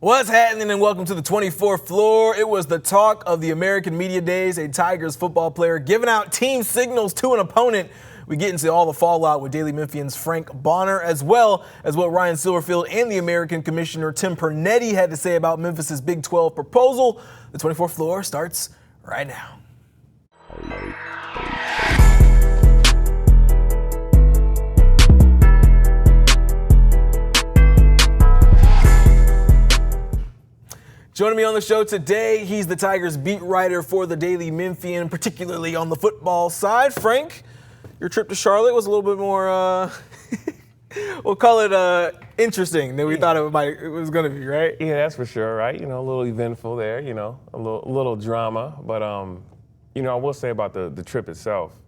What's happening, and welcome to the 24th floor. It was the talk of the American Media Days, a Tigers football player giving out team signals to an opponent. We get into all the fallout with Daily Memphian's Frank Bonner, as well as what Ryan Silverfield and the American Commissioner Tim Pernetti had to say about Memphis' Big 12 proposal. The 24th floor starts right now. Joining me on the show today, he's the Tigers beat writer for the Daily Memphian, particularly on the football side. Frank, your trip to Charlotte was a little bit more, we'll call it interesting than we thought it was going to be, right? Yeah, that's for sure, right? You know, a little eventful there, you know, a little drama. But, you know, I will say about the trip itself,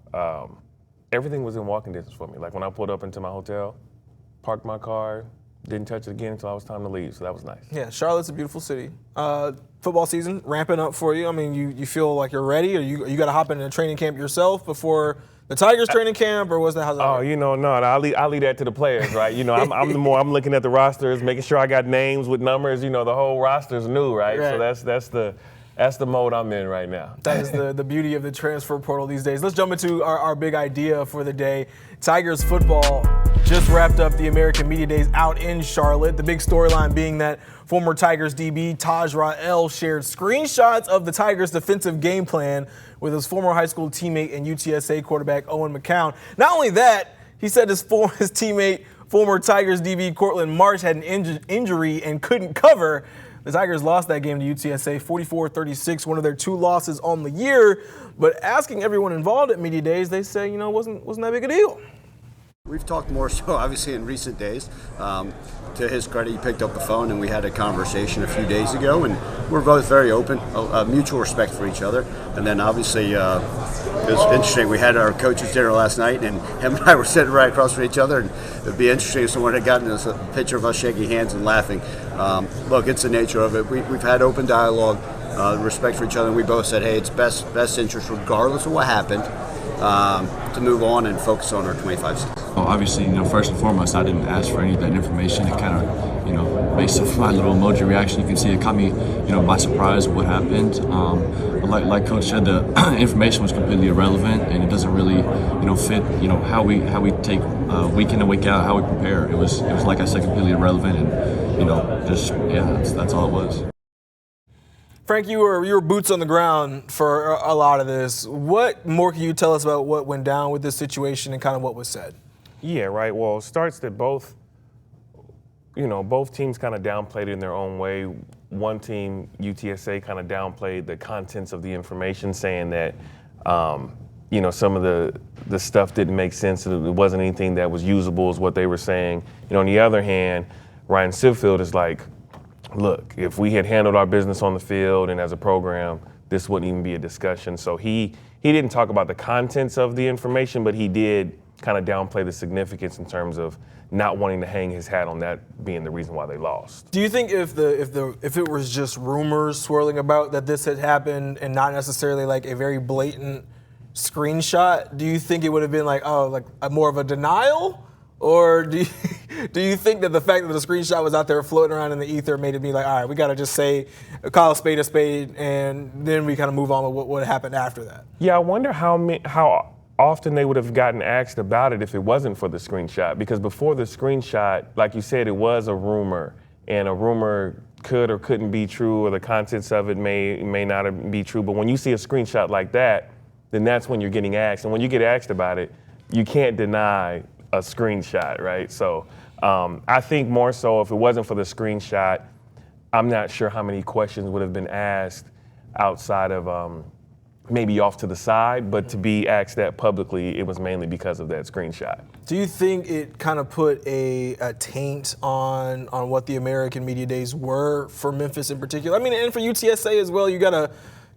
everything was in walking distance for me. Like when I pulled up into my hotel, parked my car, didn't touch it again until it was time to leave, so that was nice. Yeah, Charlotte's a beautiful city. Football season ramping up for you. I mean, you feel like you're ready, or you got to hop into training camp yourself before the Tigers training camp, or how's that? Oh, you know, no, I'll leave that to the players, right? You know, I'm looking at the rosters, making sure I got names with numbers. You know, the whole roster's new, right? So that's the mode I'm in right now. That is the beauty of the transfer portal these days. Let's jump into our big idea for the day. Tigers football just wrapped up the American Media Days out in Charlotte. The big storyline being that former Tigers DB Taj Rael shared screenshots of the Tigers' defensive game plan with his former high school teammate and UTSA quarterback Owen McCown. Not only that, he said his teammate, former Tigers DB Cortland Marsh, had an injury and couldn't cover. The Tigers lost that game to UTSA 44-36, one of their two losses on the year. But asking everyone involved at Media Days, they say, you know, wasn't that big a deal. We've talked more so, obviously, in recent days. To his credit, he picked up the phone and we had a conversation a few days ago, and we're both very open, mutual respect for each other. And then, obviously, it was interesting. We had our coaches' dinner last night, and him and I were sitting right across from each other, and it'd be interesting if someone had gotten us a picture of us shaking hands and laughing. Look, it's the nature of it. We've had open dialogue, respect for each other, and we both said, hey, it's best interest, regardless of what happened, to move on and focus on our 25 seasons. Well, obviously, you know, first and foremost, I didn't ask for any of that information. It kind of, you know, based on my little emoji reaction, you can see it caught me, you know, by surprise what happened. But like Coach said, the information was completely irrelevant, and it doesn't really, you know, fit, you know, how we take week in and week out, how we prepare. It was like I said, completely irrelevant, and you know, just that's all it was. Frank, you were boots on the ground for a lot of this. What more can you tell us about what went down with this situation and kind of what was said? Yeah, right. Well, it starts that both teams kind of downplayed it in their own way. One team, UTSA, kind of downplayed the contents of the information, saying that, you know, some of the stuff didn't make sense. It wasn't anything that was usable, is what they were saying. You know, on the other hand, Ryan Silverfield is like, look, if we had handled our business on the field and as a program, this wouldn't even be a discussion. So he didn't talk about the contents of the information, but he did kind of downplay the significance in terms of not wanting to hang his hat on that being the reason why they lost. Do you think if it was just rumors swirling about that this had happened and not necessarily like a very blatant screenshot, do you think it would have been like, oh, like more of a denial? Or do you think that the fact that the screenshot was out there floating around in the ether made it be like, all right, we got to just call a spade, and then we kind of move on with what happened after that? Yeah, I wonder how often they would have gotten asked about it if it wasn't for the screenshot. Because before the screenshot, like you said, it was a rumor, and a rumor could or couldn't be true, or the contents of it may not be true. But when you see a screenshot like that, then that's when you're getting asked. And when you get asked about it, you can't deny a screenshot, right? So I think more so if it wasn't for the screenshot, I'm not sure how many questions would have been asked outside of maybe off to the side, but to be asked that publicly, it was mainly because of that screenshot. Do you think it kind of put a taint on what the American Media Days were for Memphis in particular? I mean, and for UTSA as well. You got a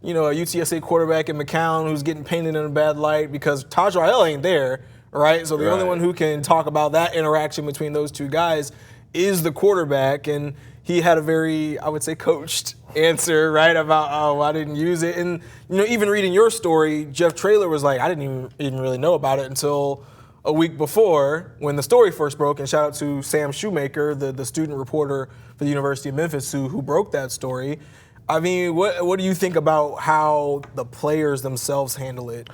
UTSA quarterback in McCown who's getting painted in a bad light because Taj Rael ain't there, right? So the only one who can talk about that interaction between those two guys is the quarterback, and he had a very, I would say, coached answer, right, about, oh, I didn't use it. And, even reading your story, Jeff Traylor was like, I didn't even really know about it until a week before when the story first broke, and shout out to Sam Shoemaker, the student reporter for the University of Memphis who broke that story. I mean, what do you think about how the players themselves handle it?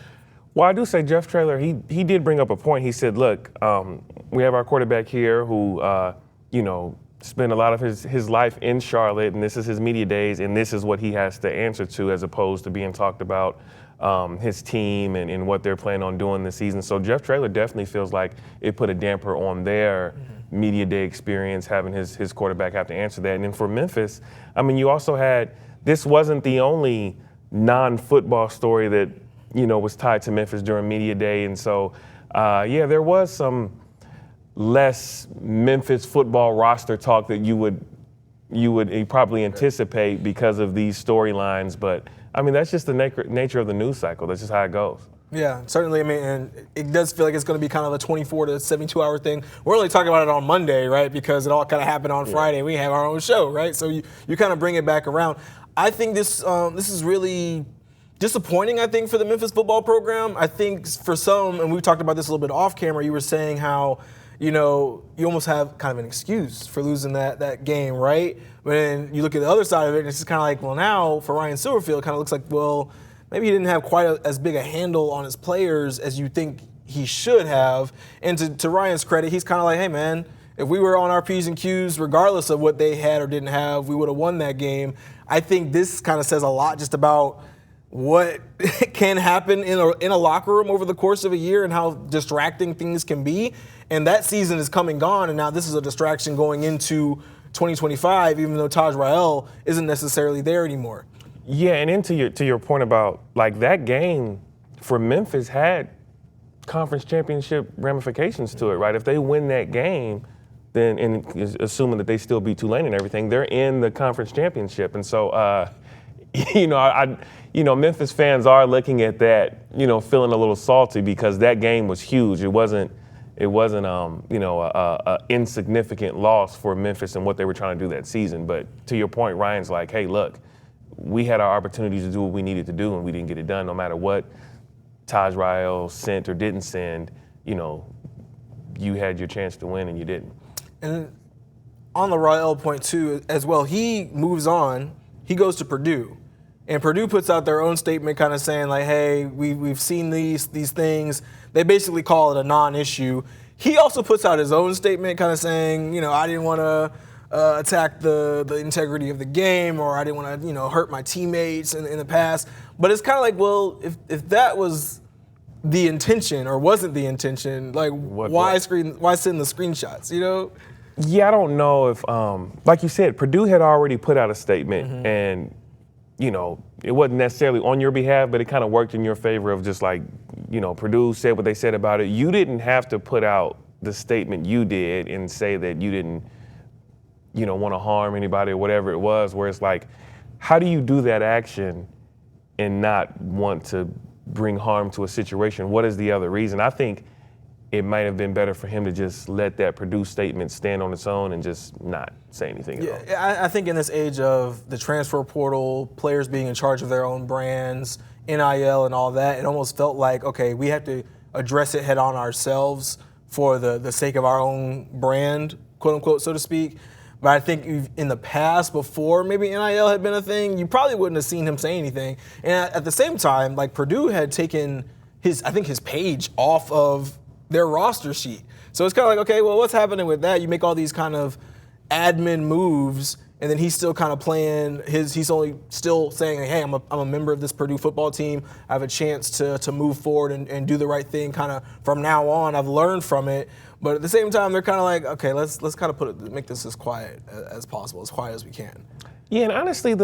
Well, I do say Jeff Traylor, he did bring up a point. He said, look, we have our quarterback here who, spent a lot of his life in Charlotte, and this is his media days, and this is what he has to answer to as opposed to being talked about his team and what they're planning on doing this season. So Jeff Traylor definitely feels like it put a damper on their media day experience, having his quarterback have to answer that. And then for Memphis, I mean, you also had, this wasn't the only non-football story that, was tied to Memphis during media day. And so, there was some less Memphis football roster talk that you would probably anticipate because of these storylines. But I mean, that's just the nature of the news cycle. That's just how it goes. Yeah, certainly. I mean, and it does feel like it's going to be kind of a 24 to 72 hour thing. We're only talking about it on Monday, right? Because it all kind of happened on Friday. We have our own show, right? So you kind of bring it back around. I think this is really disappointing, I think, for the Memphis football program. I think for some, and we talked about this a little bit off camera, you were saying how, you almost have kind of an excuse for losing that game, right? But then you look at the other side of it, and it's just kind of like, well, now for Ryan Silverfield, it kind of looks like, well, maybe he didn't have quite as big a handle on his players as you think he should have. And to Ryan's credit, he's kind of like, hey, man, if we were on our P's and Q's, regardless of what they had or didn't have, we would have won that game. I think this kind of says a lot just about what can happen in a locker room over the course of a year and how distracting things can be. And that season is come and gone, and now this is a distraction going into 2025, even though Taj Rael isn't necessarily there anymore. Yeah, and then to your point about, like, that game for Memphis had conference championship ramifications to it, right? If they win that game, then, and assuming that they still beat Tulane and everything, they're in the conference championship. And so, Memphis fans are looking at that, feeling a little salty because that game was huge. It wasn't a insignificant loss for Memphis and what they were trying to do that season. But to your point, Ryan's like, hey, look, we had our opportunities to do what we needed to do, and we didn't get it done. No matter what Taj Rael sent or didn't send, you had your chance to win and you didn't. And on the Rael point too, as well, he moves on. He goes to Purdue. And Purdue puts out their own statement kind of saying, like, hey, we've seen these things. They basically call it a non-issue. He also puts out his own statement kind of saying, I didn't want to attack the integrity of the game, or I didn't want to, hurt my teammates in the past. But it's kind of like, well, if that was the intention or wasn't the intention, like, why send the screenshots, Yeah, I don't know if, like you said, Purdue had already put out a statement, and it wasn't necessarily on your behalf, but it kind of worked in your favor of just like, Purdue said what they said about it. You didn't have to put out the statement you did and say that you didn't, want to harm anybody or whatever it was, where it's like, how do you do that action and not want to bring harm to a situation? What is the other reason? I think it might have been better for him to just let that Purdue statement stand on its own and just not say anything at all. Yeah, I think in this age of the transfer portal, players being in charge of their own brands, NIL and all that, it almost felt like, okay, we have to address it head on ourselves for the sake of our own brand, quote unquote, so to speak. But I think in the past, before maybe NIL had been a thing, you probably wouldn't have seen him say anything. And at the same time, like, Purdue had taken his page off of their roster sheet. So it's kind of like, okay, well, what's happening with that? You make all these kind of admin moves, and then he's still kind of playing he's only still saying, hey, I'm a member of this Purdue football team. I have a chance to move forward and do the right thing kind of from now on. I've learned from it. But at the same time, they're kind of like, okay, let's kind of make this as quiet as possible, as quiet as we can. Yeah, and honestly,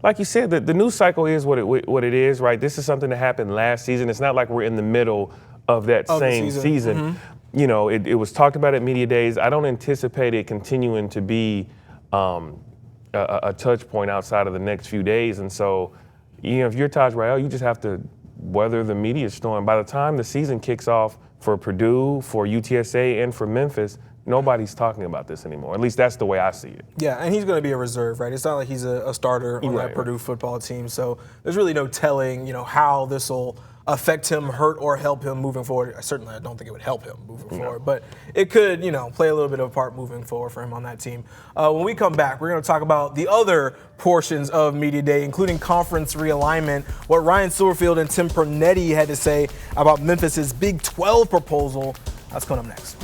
like you said, the news cycle is what it is, right? This is something that happened last season. It's not like we're in the middle of that same season. Mm-hmm. It was talked about at media days. I don't anticipate it continuing to be a touch point outside of the next few days. And so, if you're Taj Rael, you just have to weather the media storm. By the time the season kicks off for Purdue, for UTSA, and for Memphis, nobody's talking about this anymore. At least that's the way I see it. Yeah, and he's going to be a reserve, right? It's not like he's a starter on that Purdue football team. So there's really no telling, how this will affect him, hurt, or help him moving forward. Certainly, I don't think it would help him moving forward, but it could, play a little bit of a part moving forward for him on that team. When we come back, we're going to talk about the other portions of Media Day, including conference realignment, what Ryan Silverfield and Tim Pernetti had to say about Memphis's Big 12 proposal. That's coming up next.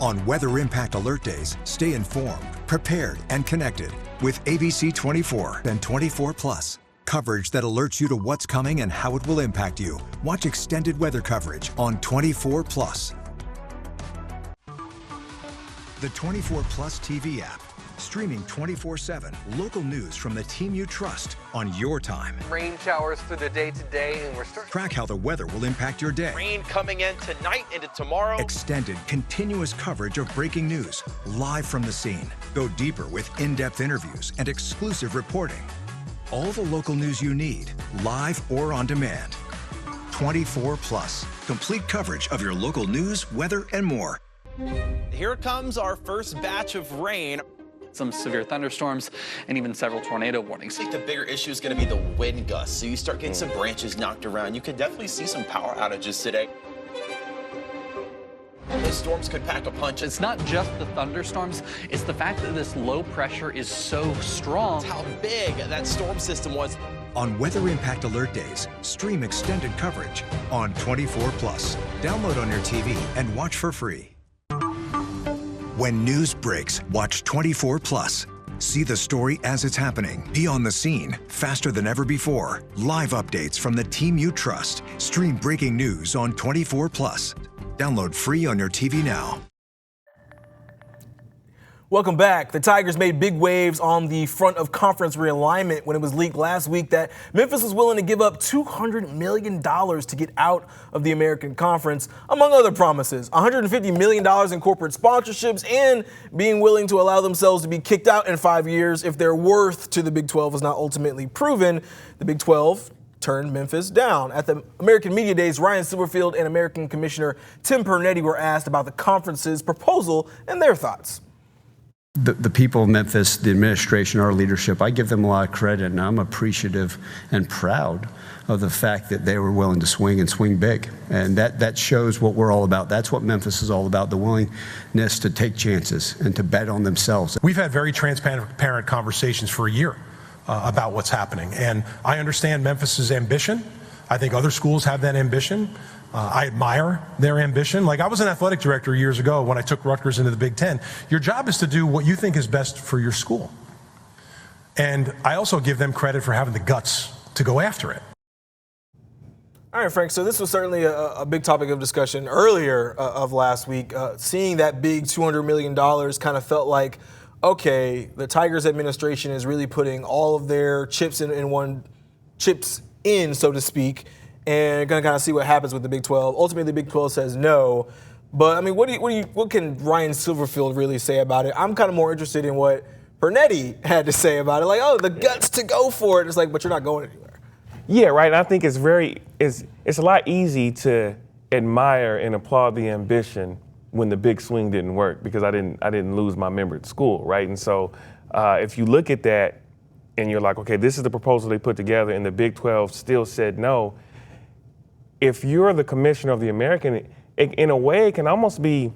On Weather Impact Alert Days, stay informed, prepared, and connected with ABC 24 and 24 Plus. Coverage that alerts you to what's coming and how it will impact you. Watch extended weather coverage on 24 Plus. The 24 Plus TV app. Streaming 24/7 local news from the team you trust on your time. Rain showers through the day today, and we're starting. Track how the weather will impact your day. Rain coming in tonight into tomorrow. Extended, continuous coverage of breaking news, live from the scene. Go deeper with in-depth interviews and exclusive reporting. All the local news you need, live or on demand. 24 Plus, complete coverage of your local news, weather, and more. Here comes our first batch of rain. Some severe thunderstorms and even several tornado warnings. I think the bigger issue is going to be the wind gusts. So you start getting some branches knocked around. You could definitely see some power outages today. Those storms could pack a punch. It's not just the thunderstorms, it's the fact that this low pressure is so strong. That's how big that storm system was. On Weather Impact Alert Days, stream extended coverage on 24 Plus. Download on your TV and watch for free. When news breaks, watch 24 Plus. See the story as it's happening. Be on the scene faster than ever before. Live updates from the team you trust. Stream breaking news on 24 Plus. Download free on your TV now. Welcome back. The Tigers made big waves on the front of conference realignment when it was leaked last week that Memphis was willing to give up $200 million to get out of the American Conference, among other promises. $150 million in corporate sponsorships and being willing to allow themselves to be kicked out in 5 years if their worth to the Big 12 was not ultimately proven. The Big 12 turned Memphis down. At the American Media Days, Ryan Silverfield and American Commissioner Tim Pernetti were asked about the conference's proposal and their thoughts. The people of Memphis, the administration, our leadership, I give them a lot of credit, and I'm appreciative and proud of the fact that they were willing to swing and swing big. And that shows what we're all about. That's what Memphis is all about, the willingness to take chances and to bet on themselves. We've had very transparent conversations for a year about what's happening. And I understand Memphis's ambition. I think other schools have that ambition. I admire their ambition. Like, I was an athletic director years ago when I took Rutgers into the Big Ten. Your job is to do what you think is best for your school. And I also give them credit for having the guts to go after it. All right, Frank, so this was certainly a big topic of discussion earlier of last week. Seeing that big $200 million kind of felt like, okay, the Tigers administration is really putting all of their chips in, so to speak, and going to kind of see what happens with the Big 12. Ultimately, the Big 12 says no. But, I mean, what can Ryan Silverfield really say about it? I'm kind of more interested in what Pernetti had to say about it. Like, oh, the guts to go for it. It's like, but you're not going anywhere. Yeah, right. And I think it's a lot easy to admire and applaud the ambition when the big swing didn't work, because I didn't lose my member at school, right? And so if you look at that and you're like, okay, this is the proposal they put together, and the Big 12 still said no. If you're the commissioner of the American, in a way, it can almost be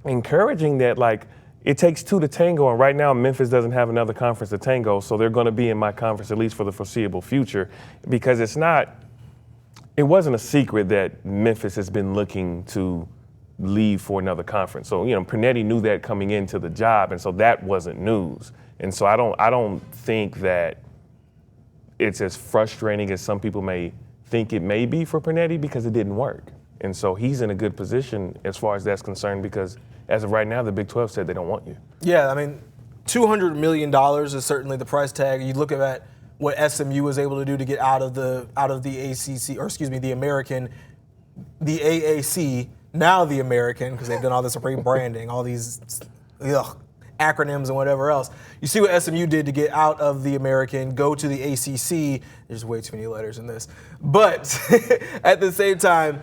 encouraging that, like, it takes two to tango, and right now Memphis doesn't have another conference to tango, so they're going to be in my conference at least for the foreseeable future, because it wasn't a secret that Memphis has been looking to leave for another conference. So, Pernetti knew that coming into the job, and so that wasn't news. And so I don't think that it's as frustrating as some people may think it may be for Pernetti, because it didn't work. And so he's in a good position as far as that's concerned, because as of right now, the Big 12 said they don't want you. Yeah, I mean, $200 million is certainly the price tag. You look at what SMU was able to do to get out of the ACC, or excuse me, the AAC, now the American, because they've done all this rebranding, all these acronyms and whatever else. You see what SMU did to get out of the American, go to the ACC. There's way too many letters in this. But at the same time,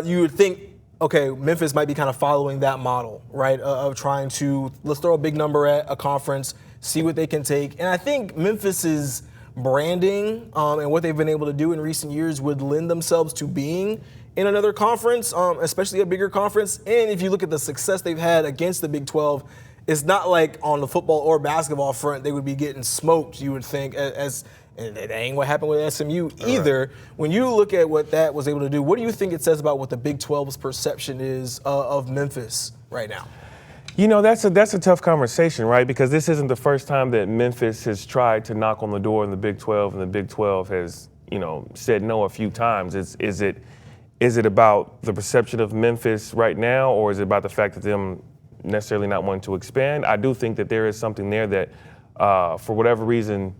you would think, okay, Memphis might be kind of following that model, right, of trying to, let's throw a big number at a conference, see what they can take. And I think Memphis's branding and what they've been able to do in recent years would lend themselves to being in another conference, especially a bigger conference. And if you look at the success they've had against the Big 12, it's not like on the football or basketball front they would be getting smoked, you would think, and that ain't what happened with SMU either. Right. When you look at what that was able to do, what do you think it says about what the Big 12's perception is of Memphis right now? You know, that's a tough conversation, right? Because this isn't the first time that Memphis has tried to knock on the door in the Big 12, and the Big 12 has, said no a few times. Is it about the perception of Memphis right now, or is it about the fact that them necessarily not wanting to expand? I do think that there is something there that, for whatever reason,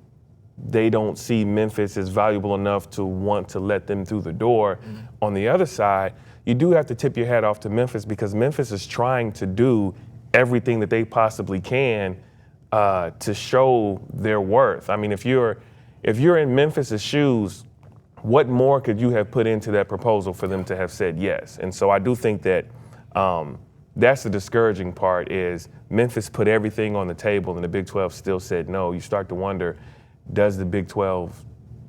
they don't see Memphis as valuable enough to want to let them through the door. Mm-hmm. On the other side, you do have to tip your hat off to Memphis, because Memphis is trying to do everything that they possibly can to show their worth. I mean, if you're in Memphis's shoes, what more could you have put into that proposal for them to have said yes? And so I do think that that's the discouraging part, is Memphis put everything on the table and the Big 12 still said no. You start to wonder, does the Big 12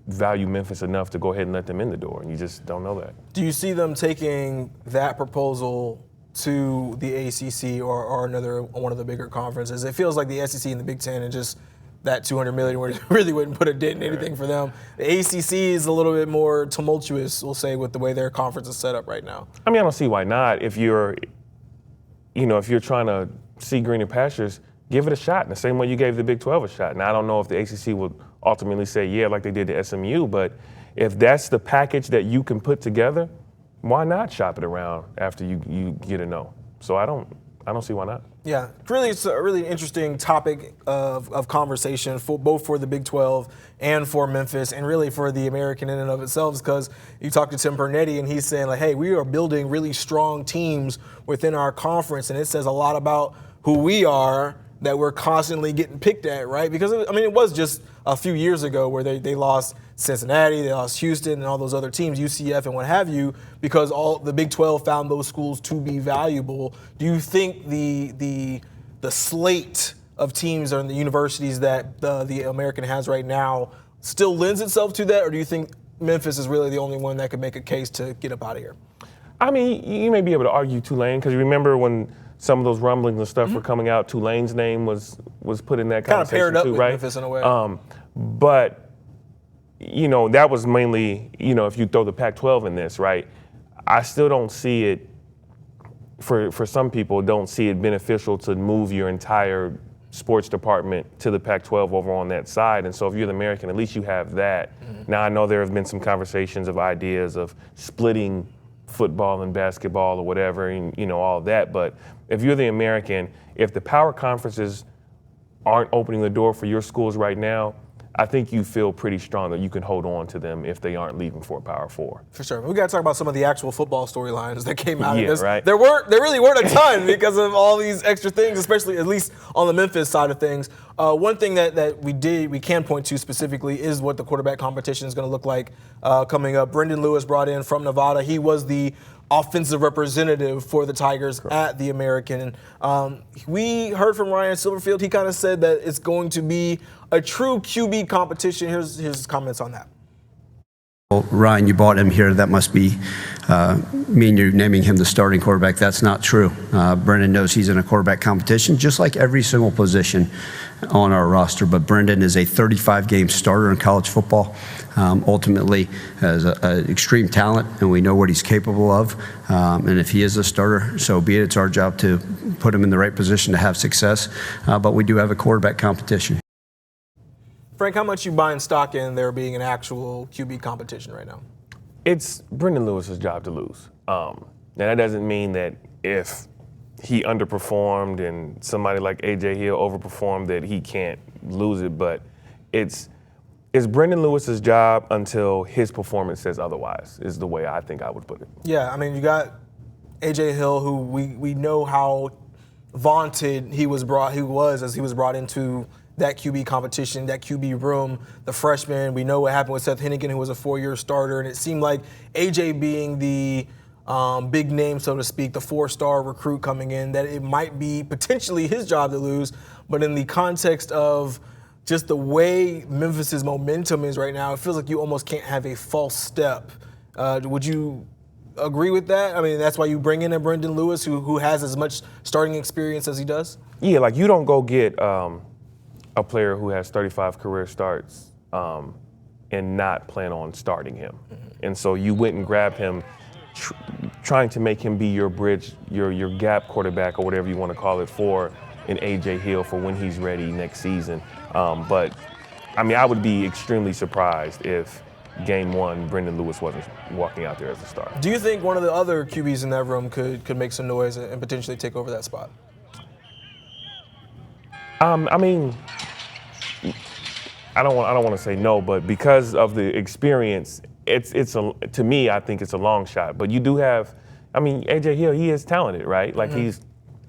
value Memphis enough to go ahead and let them in the door? And you just don't know that. Do you see them taking that proposal to the ACC or another one of the bigger conferences? It feels like the SEC and the Big Ten and just that $200 million really wouldn't put a dent in anything for them. The ACC is a little bit more tumultuous, we'll say, with the way their conference is set up right now. I mean, I don't see why not. If you're trying to see greener pastures, give it a shot in the same way you gave the Big 12 a shot. Now, I don't know if the ACC would ultimately say yeah like they did to SMU, but if that's the package that you can put together, why not shop it around after you get a no? So I don't see why not. Yeah, it's a really interesting topic of conversation both for the Big 12 and for Memphis, and really for the American in and of itself, because you talk to Tim Pernetti and he's saying, like, hey, we are building really strong teams within our conference, and it says a lot about who we are that we're constantly getting picked at, right? Because, it was just a few years ago where they lost Cincinnati, they lost Houston, and all those other teams, UCF and what have you, because all the Big 12 found those schools to be valuable. Do you think the slate of teams or the universities that the American has right now still lends itself to that, or do you think Memphis is really the only one that could make a case to get up out of here? I mean, you may be able to argue Tulane, because you remember when some of those rumblings and stuff were coming out, Tulane's name was put in that conversation kind of paired up too, with right? Memphis in a way. But that was mainly, if you throw the Pac-12 in this, right? I still don't see it, for some people, don't see it beneficial to move your entire sports department to the Pac-12 over on that side. And so if you're the American, at least you have that. Mm-hmm. Now, I know there have been some conversations of ideas of splitting football and basketball or whatever, and all of that. But if you're the American, if the power conferences aren't opening the door for your schools right now, I think you feel pretty strong that you can hold on to them if they aren't leaving for a Power Four. For sure. We got to talk about some of the actual football storylines that came out of this. Right. There really weren't a ton because of all these extra things, especially at least on the Memphis side of things. One thing that we can point to specifically is what the quarterback competition is going to look like coming up. Brendan Lewis brought in from Nevada. He was the offensive representative for the Tigers at the American. We heard from Ryan Silverfield. He kind of said that it's going to be a true QB competition. Here's his comments on that. Well, Ryan, you brought him here. That must be mean you're naming him the starting quarterback. That's not true. Brendan knows he's in a quarterback competition, just like every single position on our roster. But Brendan is a 35-game starter in college football. Ultimately, has an extreme talent, and we know what he's capable of. And if he is a starter, so be it. It's our job to put him in the right position to have success. But we do have a quarterback competition. Frank, how much you buying stock in there being an actual QB competition right now? It's Brendan Lewis's job to lose. Now, that doesn't mean that if he underperformed and somebody like A.J. Hill overperformed that he can't lose it, but it's Brendan Lewis's job until his performance says otherwise, is the way I think I would put it. Yeah, you got A.J. Hill, who we know how vaunted he was as he was brought into that QB competition, that QB room, the freshman. We know what happened with Seth Hennigan, who was a 4-year starter, and it seemed like A.J. being the big name, so to speak, the 4-star recruit coming in, that it might be potentially his job to lose. But in the context of just the way Memphis's momentum is right now, it feels like you almost can't have a false step. Would you agree with that? I mean, that's why you bring in a Brendan Lewis who has as much starting experience as he does? Yeah, like you don't go get a player who has 35 career starts and not plan on starting him. Mm-hmm. And so you went and grabbed him trying to make him be your bridge, your gap quarterback or whatever you want to call it for an A.J. Hill for when he's ready next season. But, I mean, I would be extremely surprised if game one, Brendan Lewis wasn't walking out there as a starter. Do you think one of the other QBs in that room could make some noise and potentially take over that spot? I mean, I don't want to say no, but because of the experience, to me, I think it's a long shot. But you do have, I mean, A.J. Hill, he is talented, right? Like he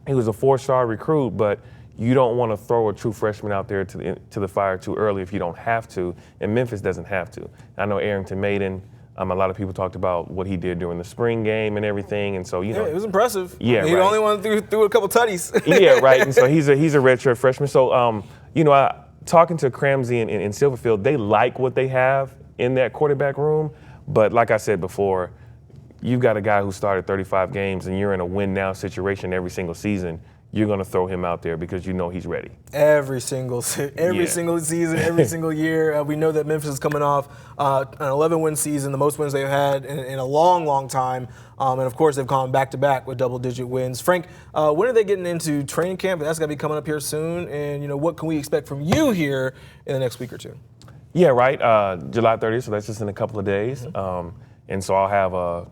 was a 4-star recruit, but you don't want to throw a true freshman out there to the fire too early if you don't have to, and Memphis doesn't have to. I know Arrington Maiden, a lot of people talked about what he did during the spring game and everything, and so, you know. It was impressive. Yeah, He's right. the only one threw a couple tutties. Yeah, right, and so he's a redshirt freshman. So, you know, talking to Cramsey and Silverfield, they like what they have in that quarterback room, but like I said before, you've got a guy who started 35 games and you're in a win-now situation every single season. You're going to throw him out there because you know he's ready. Every single season, every single year. We know that Memphis is coming off an 11-win season, the most wins they've had in a long, long time. And, of course, they've gone back-to-back with double-digit wins. Frank, when are they getting into training camp? That's going to be coming up here soon. And, you know, what can we expect from you here in the next week or two? Yeah, right. July 30th, so that's just in a couple of days. And so I'll have a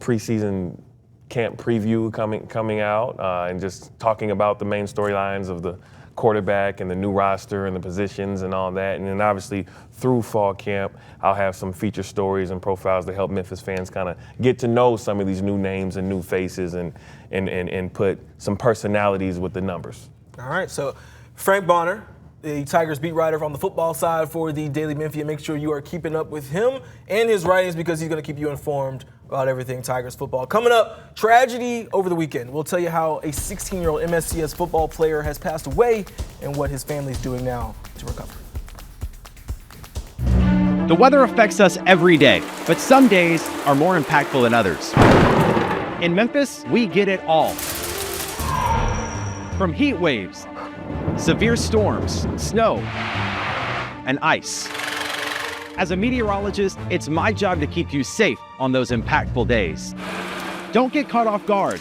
preseason camp preview coming out and just talking about the main storylines of the quarterback and the new roster and the positions and all that. And then obviously through fall camp, I'll have some feature stories and profiles to help Memphis fans kind of get to know some of these new names and new faces and put some personalities with the numbers. All right, so Frank Bonner, the Tigers beat writer on the football side for the Daily Memphian. Make sure you are keeping up with him and his writings because he's going to keep you informed about everything Tigers football. Coming up, tragedy over the weekend. We'll tell you how a 16-year-old MSCS football player has passed away and what his family's doing now to recover. The weather affects us every day, but some days are more impactful than others. In Memphis, we get it all. From heat waves, severe storms, snow, and ice. As a meteorologist, it's my job to keep you safe on those impactful days. Don't get caught off guard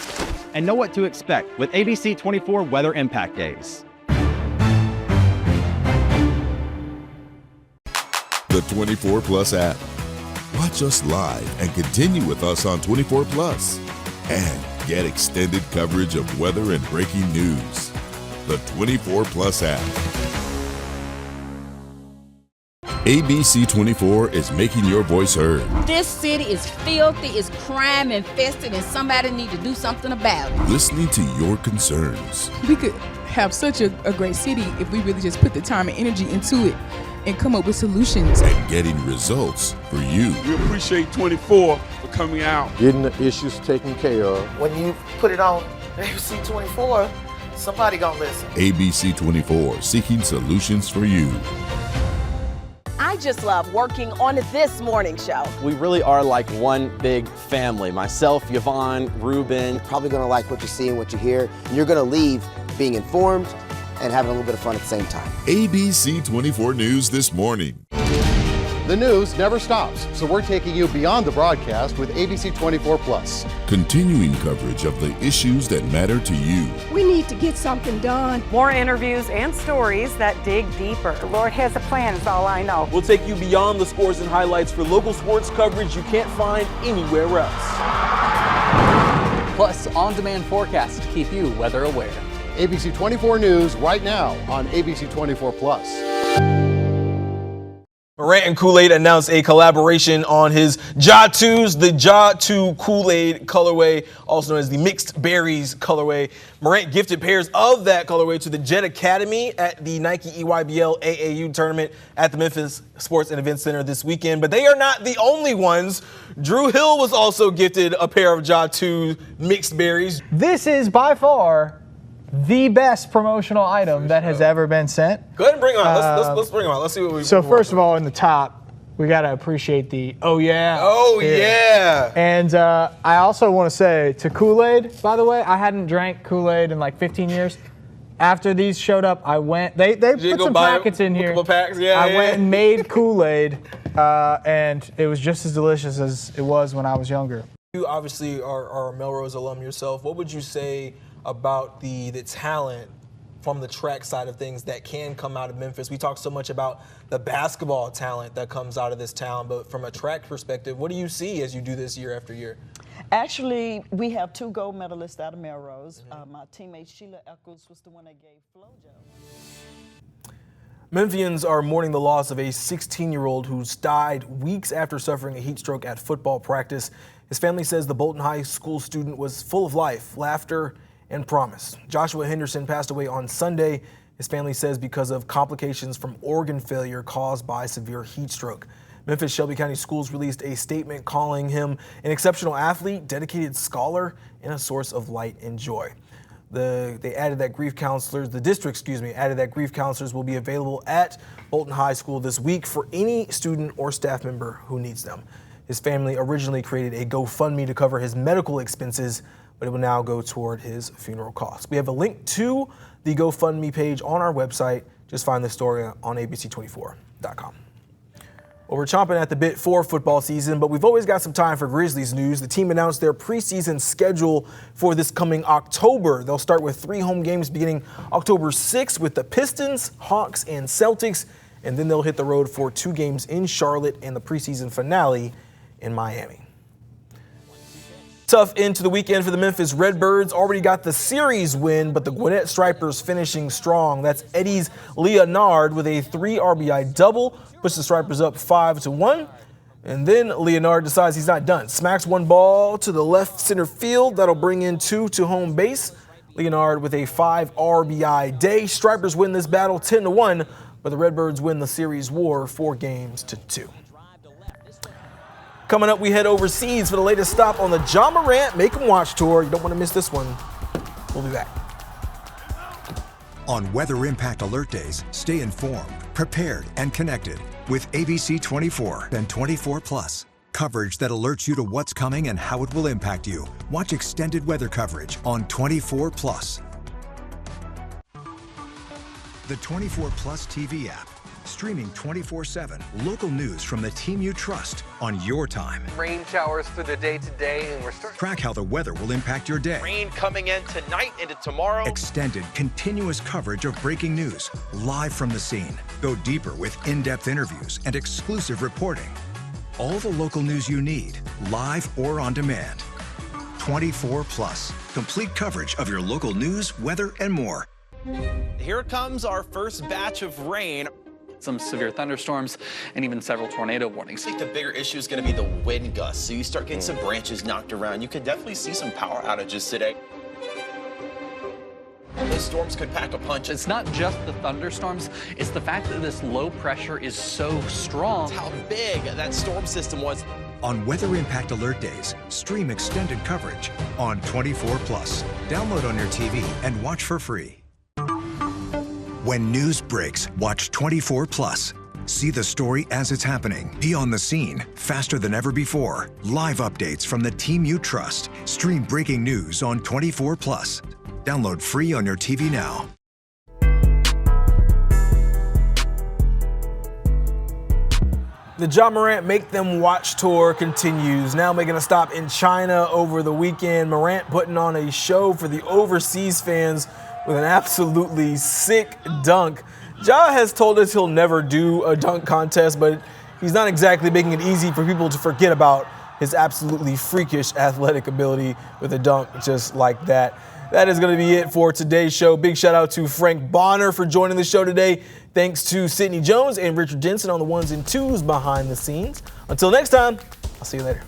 and know what to expect with ABC 24 Weather Impact Days. The 24 Plus app. Watch us live and continue with us on 24 Plus. And get extended coverage of weather and breaking news. The 24 Plus app. ABC 24 is making your voice heard. This city is filthy, it's crime infested, and somebody need to do something about it. Listening to your concerns. We could have such a great city if we really just put the time and energy into it and come up with solutions. And getting results for you. We appreciate 24 for coming out. Getting the issues taken care of. When you put it on ABC 24, somebody gonna listen. ABC 24, seeking solutions for you. I just love working on this morning show. We really are like one big family. Myself, Yvonne, Ruben. You're probably gonna like what you see and what you hear. And you're gonna leave being informed and having a little bit of fun at the same time. ABC 24 News this morning. The news never stops, so we're taking you beyond the broadcast with ABC 24 Plus. Continuing coverage of the issues that matter to you. We need to get something done. More interviews and stories that dig deeper. The Lord has a plan, is all I know. We'll take you beyond the scores and highlights for local sports coverage you can't find anywhere else. Plus, on-demand forecasts to keep you weather aware. ABC 24 News right now on ABC 24 Plus. Morant and Kool-Aid announced a collaboration on his Ja 2s, the Ja 2 Kool-Aid colorway, also known as the Mixed Berries colorway. Morant gifted pairs of that colorway to the Jet Academy at the Nike EYBL AAU tournament at the Memphis Sports and Events Center this weekend. But they are not the only ones. Drew Hill was also gifted a pair of Ja 2 Mixed Berries. This is by far the best promotional item that has ever been sent. Go ahead and bring him out. Let's bring him out. Let's see what we. So first of all, in the top, we gotta appreciate the oh yeah. Oh here. yeah. And I also want to say to Kool-Aid, by the way, I hadn't drank Kool-Aid in like 15 years. After these showed up, I went. They put some packets in here. Packs? Yeah, I went and made Kool-Aid, and it was just as delicious as it was when I was younger. You obviously are a Melrose alum yourself. What would you say about the talent from the track side of things that can come out of Memphis? We talk so much about the basketball talent that comes out of this town, but from a track perspective, what do you see as you do this year after year? Actually, we have 2 gold medalists out of Melrose. My teammate Sheila Eccles was the one that gave FloJo. Memphians are mourning the loss of a 16-year-old who's died weeks after suffering a heat stroke at football practice. His family says the Bolton High School student was full of life, laughter, and promise. Joshua Henderson passed away on Sunday. His family says because of complications from organ failure caused by severe heat stroke. Memphis Shelby County Schools released a statement calling him an exceptional athlete, dedicated scholar, and a source of light and joy. They added that the district added that grief counselors will be available at Bolton High School this week for any student or staff member who needs them. His family originally created a GoFundMe to cover his medical expenses, but it will now go toward his funeral costs. We have a link to the GoFundMe page on our website. Just find the story on abc24.com. Well, we're chomping at the bit for football season, but we've always got some time for Grizzlies news. The team announced their preseason schedule for this coming October. They'll start with 3 home games beginning October 6th with the Pistons, Hawks, and Celtics, and then they'll hit the road for 2 games in Charlotte and the preseason finale in Miami. Tough end to the weekend for the Memphis Redbirds. Already got the series win, but the Gwinnett Stripers finishing strong. That's Eddie's Leonard with a 3 RBI double, puts the Stripers up 5-1. And then Leonard decides he's not done. Smacks one ball to the left center field. That'll bring in 2 to home base. Leonard with a 5 RBI day. Stripers win this battle 10-1, but the Redbirds win the series war 4-2. Coming up, we head overseas for the latest stop on the Ja Morant Make 'Em Watch tour. You don't want to miss this one. We'll be back. On Weather Impact Alert Days, stay informed, prepared, and connected with ABC 24 and 24+. Coverage that alerts you to what's coming and how it will impact you. Watch extended weather coverage on 24+. The 24+ TV app. Streaming 24/7 local news from the team you trust on your time. Rain showers through the day today, and we're starting. Track how the weather will impact your day. Rain coming in tonight into tomorrow. Extended, continuous coverage of breaking news, live from the scene. Go deeper with in-depth interviews and exclusive reporting. All the local news you need, live or on demand. 24+, complete coverage of your local news, weather, and more. Here comes our first batch of rain. Some severe thunderstorms and even several tornado warnings. I think the bigger issue is going to be the wind gusts. So you start getting some branches knocked around. You could definitely see some power outages today. The storms could pack a punch. It's not just the thunderstorms, it's the fact that this low pressure is so strong. That's how big that storm system was. On Weather Impact Alert Days, stream extended coverage on 24+. Download on your TV and watch for free. When news breaks, watch 24+. See the story as it's happening. Be on the scene, faster than ever before. Live updates from the team you trust. Stream breaking news on 24+. Download free on your TV now. The Ja Morant Make Them Watch tour continues, now making a stop in China over the weekend. Morant putting on a show for the overseas fans with an absolutely sick dunk. Ja has told us he'll never do a dunk contest, but he's not exactly making it easy for people to forget about his absolutely freakish athletic ability with a dunk just like that. That is going to be it for today's show. Big shout out to Frank Bonner for joining the show today. Thanks to Sydney Jones and Richard Jensen on the 1s and 2s behind the scenes. Until next time, I'll see you later.